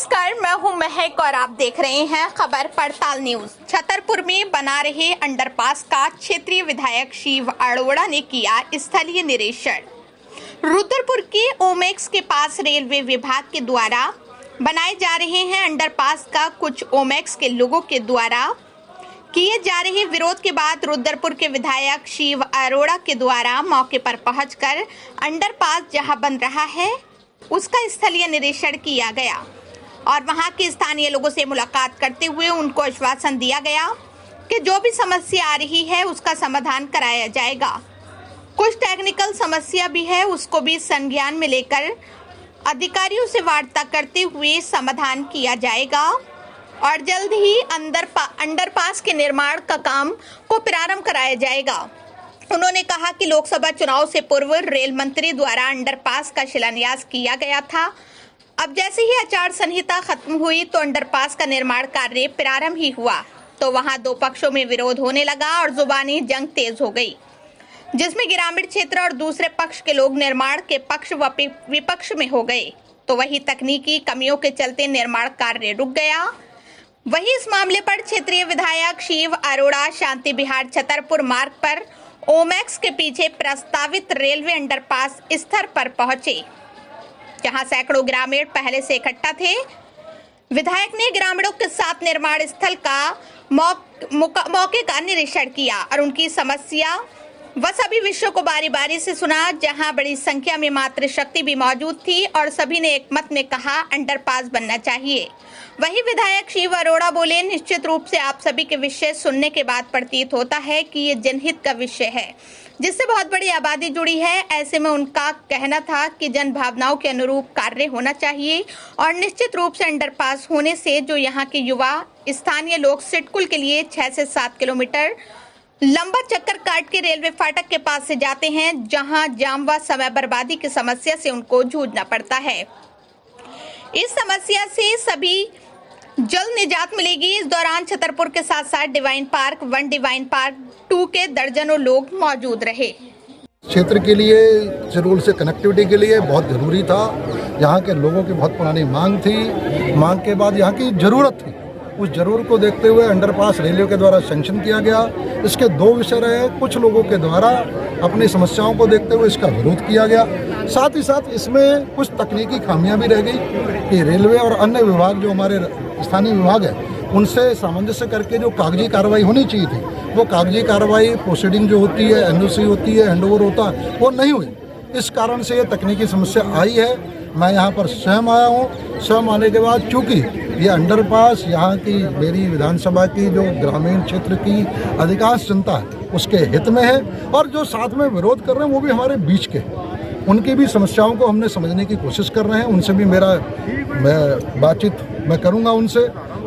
नमस्कार, मैं हूं महक और आप देख रहे हैं खबर पड़ताल न्यूज। छतरपुर में बना रहे अंडरपास का क्षेत्रीय विधायक शिव अरोड़ा ने किया स्थलीय निरीक्षण। रुद्रपुर के ओमेक्स के पास रेलवे विभाग के द्वारा बनाए जा रहे हैं अंडरपास का कुछ ओमेक्स के लोगों के द्वारा किए जा रहे विरोध के बाद रुद्रपुर के विधायक शिव अरोड़ा के द्वारा मौके पर पहुंचकर अंडरपास जहां बन रहा है उसका स्थलीय निरीक्षण किया गया और वहां के स्थानीय लोगों से मुलाकात करते हुए उनको आश्वासन दिया गया कि जो भी समस्या आ रही है उसका समाधान कराया जाएगा। कुछ टेक्निकल समस्या भी है, उसको भी संज्ञान में लेकर अधिकारियों से वार्ता करते हुए समाधान किया जाएगा और जल्द ही अंडरपास के निर्माण का काम को प्रारंभ कराया जाएगा। उन्होंने कहा कि लोकसभा चुनाव से पूर्व रेल मंत्री द्वारा अंडरपास का शिलान्यास किया गया था। अब जैसे ही आचार संहिता खत्म हुई तो अंडरपास का निर्माण कार्य प्रारंभ ही हुआ तो वहां दो पक्षों में विरोध होने लगा और जुबानी जंग तेज हो गई, जिसमें ग्रामीण क्षेत्र और दूसरे पक्ष के लोग निर्माण के पक्ष व विपक्ष में हो गए। तो वही तकनीकी कमियों के चलते निर्माण कार्य रुक गया। वही इस मामले पर क्षेत्रीय विधायक शिव अरोड़ा शांति विहार छतरपुर मार्ग पर ओमेक्स के पीछे प्रस्तावित रेलवे अंडरपास स्थल पर पहुंचे, जहां सैकड़ों ग्रामीण पहले से इकट्ठा थे। विधायक ने ग्रामीणों के साथ निर्माण स्थल का मौके का निरीक्षण किया और उनकी समस्या व सभी विषयों को बारी बारी से सुना, जहां बड़ी संख्या में मातृशक्ति भी मौजूद थी और सभी ने एक मत में कहा अंडरपास बनना चाहिए। वही विधायक शिव अरोड़ा बोले, निश्चित रूप से आप सभी के विषय सुनने के बाद प्रतीत होता है कि ये जनहित का विषय है जिससे बहुत बड़ी आबादी जुड़ी है। ऐसे में उनका कहना था कि जन भावनाओं के अनुरूप कार्य होना चाहिए और निश्चित रूप से अंडरपास होने से जो यहाँ के युवा स्थानीय लोग सिडकुल के लिए 6 से 7 किलोमीटर लंबा चक्कर काट के रेलवे फाटक के पास से जाते हैं, जहां जाम व समय बर्बादी की समस्या से उनको जूझना पड़ता है। इस समस्या से सभी जल्द निजात मिलेगी। इस दौरान छतरपुर के साथ साथ डिवाइन पार्क 1, डिवाइन पार्क 2 के दर्जनों लोग मौजूद रहे। क्षेत्र के लिए शेड्यूल से कनेक्टिविटी के लिए बहुत ज़रूरी था। यहाँ के लोगों की बहुत पुरानी मांग थी। मांग के बाद यहाँ की ज़रूरत थी। उस जरूरत को देखते हुए अंडरपास रेलवे के द्वारा सैंक्शन किया गया। इसके 2 विषय रहे। कुछ लोगों के द्वारा अपनी समस्याओं को देखते हुए इसका विरोध किया गया। साथ ही साथ इसमें कुछ तकनीकी खामियां भी रह गई कि रेलवे और अन्य विभाग जो हमारे स्थानीय विभाग है उनसे सामंजस्य करके जो कागजी कार्रवाई होनी चाहिए थी, वो कागजी कार्रवाई प्रोसीडिंग जो होती है, एनओसी होती है, हैंडओवर होता है, वो नहीं हुई। इस कारण से ये तकनीकी समस्या आई है। मैं यहाँ पर स्वयं आया हूँ। स्वयं आने के बाद चूँकि ये अंडरपास यहाँ की मेरी विधानसभा की जो ग्रामीण क्षेत्र की अधिकांश जनता है उसके हित में है और जो साथ में विरोध कर रहे हैं वो भी हमारे बीच के, उनकी भी समस्याओं को हमने समझने की कोशिश कर रहे हैं। उनसे भी मैं बातचीत करूँगा उनसे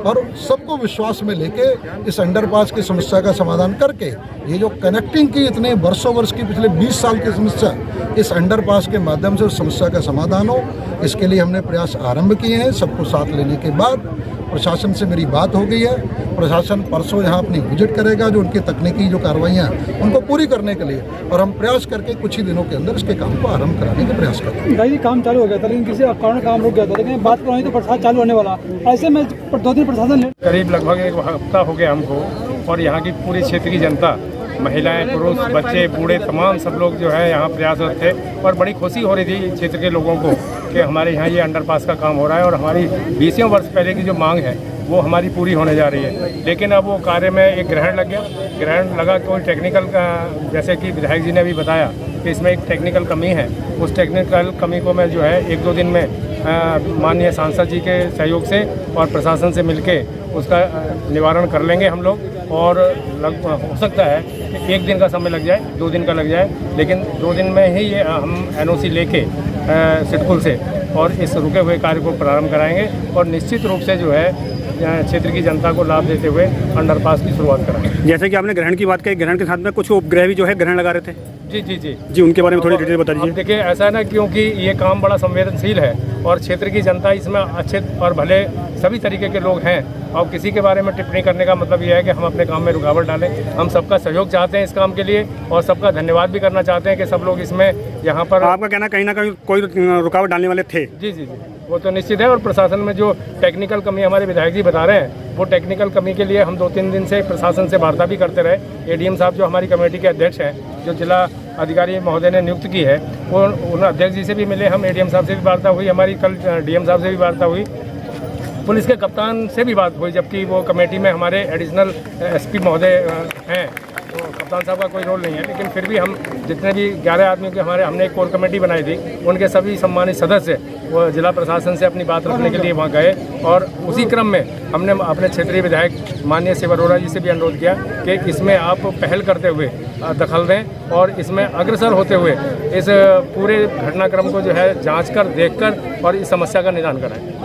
और सबको विश्वास में लेके इस अंडरपास की समस्या का समाधान करके ये जो कनेक्टिंग की इतने वर्षों वर्ष की पिछले 20 साल की समस्या, इस अंडरपास के माध्यम से उस समस्या का समाधान हो, इसके लिए हमने प्रयास आरंभ किए हैं। सबको साथ लेने के बाद प्रशासन से मेरी बात हो गई है। प्रशासन परसों यहाँ अपनी विजिट करेगा, जो उनकी तकनीकी जो कार्रवाइयाँ उनको पूरी करने के लिए, और हम प्रयास करके कुछ ही दिनों के अंदर इसके काम को आरंभ कराने का प्रयास करते हैं। भाई काम चालू हो गया था लेकिन किसी कारण काम रुक गया था, लेकिन बात करवाई तो बरसात चालू होने वाला। ऐसे में 2 दिन प्रशासन करीब लगभग 1 हफ्ता हो गया हमको और यहाँ की पूरी क्षेत्र की जनता, महिलाएं, पुरुष, बच्चे, बूढ़े, तमाम सब लोग जो है यहाँ प्रयासरत थे और बड़ी खुशी हो रही थी क्षेत्र के लोगों को कि हमारे यहाँ ये अंडरपास का काम हो रहा है और हमारी 20 वर्ष पहले की जो मांग है वो हमारी पूरी होने जा रही है। लेकिन अब वो कार्य में एक ग्रहण लग गया। ग्रहण लगा कोई टेक्निकल का, जैसे कि विधायक जी ने भी बताया कि इसमें एक टेक्निकल कमी है। उस टेक्निकल कमी को मैं जो है 1-2 दिन में माननीय सांसद जी के सहयोग से और प्रशासन से मिलके उसका निवारण कर लेंगे हम लोग। और हो सकता है कि 1 दिन का समय लग जाए, 2 दिन का लग जाए, लेकिन 2 दिन में ही ये हम एनओसी लेके सिडकुल से और इस रुके हुए कार्य को प्रारंभ कराएंगे और निश्चित रूप से जो है क्षेत्र की जनता को लाभ देते हुए अंडरपास की शुरुआत कराएंगे। जैसे कि आपने ग्रहण की बात कही, ग्रहण के साथ में कुछ उपग्रह भी जो है ग्रहण लगा रहे थे। जी, उनके बारे में थोड़ी डिटेल बता दीजिए। देखिए, ऐसा है ना, क्योंकि ये काम बड़ा संवेदनशील है और क्षेत्र की जनता इसमें अच्छे और भले सभी तरीके के लोग हैं और किसी के बारे में टिप्पणी करने का मतलब ये है कि हम अपने काम में रुकावट डालें। हम सबका सहयोग चाहते हैं इस काम के लिए और सबका धन्यवाद भी करना चाहते हैं कि सब लोग इसमें यहाँ पर। आपका कहना कहीं ना कहीं कोई रुकावट डालने वाले थे। जी। वो तो निश्चित है। और प्रशासन में जो टेक्निकल कमी हमारे विधायक जी बता रहे हैं, वो टेक्निकल कमी के लिए हम 2-3 दिन से प्रशासन से वार्ता भी करते रहे। एडीएम साहब जो हमारी कमेटी के अध्यक्ष हैं, जो जिला अधिकारी महोदय ने नियुक्त की है, वो उन अध्यक्ष जी से भी मिले हम। एडीएम साहब से भी वार्ता हुई हमारी, कल डीएम साहब से भी वार्ता हुई, पुलिस के कप्तान से भी बात हुई, जबकि वो कमेटी में हमारे एडिशनल एसपी महोदय हैं, तो कप्तान साहब का कोई रोल नहीं है। लेकिन फिर भी हम जितने भी 11 आदमियों के हमने एक कोर कमेटी बनाई थी, उनके सभी सम्मानित सदस्य वो जिला प्रशासन से अपनी बात रखने के लिए वहाँ गए। और उसी क्रम में हमने अपने क्षेत्रीय विधायक माननीय शिव अरोड़ा जी से भी अनुरोध किया कि इसमें आप पहल करते हुए दखल दें और इसमें अग्रसर होते हुए इस पूरे घटनाक्रम को जो है जाँच कर, देख कर और इस समस्या का निदान कराएं।